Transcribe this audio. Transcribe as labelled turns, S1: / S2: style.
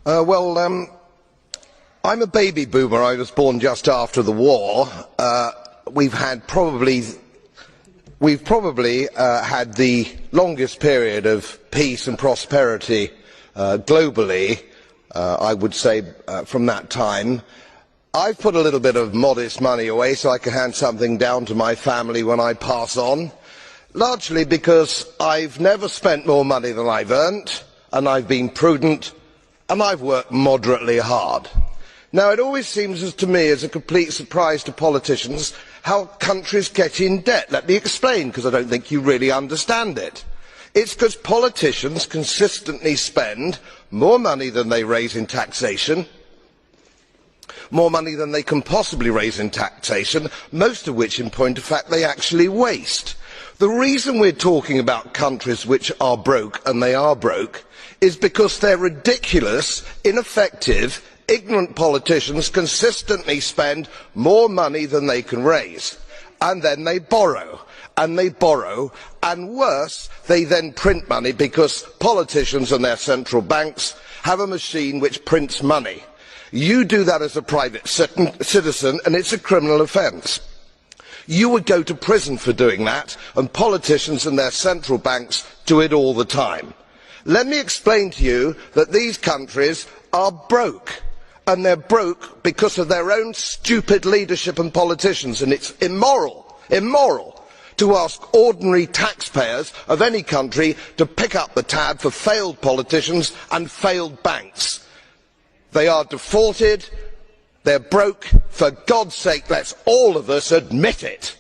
S1: I'm a baby boomer. I was born just after the war. We've probably had the longest period of peace and prosperity globally, I would say, from that time. I've put a little bit of modest money away so I can hand something down to my family when I pass on, largely because I've never spent more money than I've earned, and I've been prudent, and I've worked moderately hard. Now, it always seems to me as a complete surprise to politicians how countries get in debt. Let me explain, because I don't think you really understand it. It's because politicians consistently spend more money than they raise in taxation, more money than they can possibly raise in taxation, most of which, in point of fact, they actually waste. The reason we're talking about countries which are broke, and they are broke, is because their ridiculous, ineffective, ignorant politicians consistently spend more money than they can raise, and then they borrow, and worse, they then print money, because politicians and their central banks have a machine which prints money. You do that as a private citizen, and it's a criminal offence. You would go to prison for doing that, and politicians and their central banks do it all the time. Let me explain to you that these countries are broke, and they're broke because of their own stupid leadership and politicians, and it's immoral to ask ordinary taxpayers of any country to pick up the tab for failed politicians and failed banks. They are defaulted, they're broke. For God's sake, let's all of us admit it.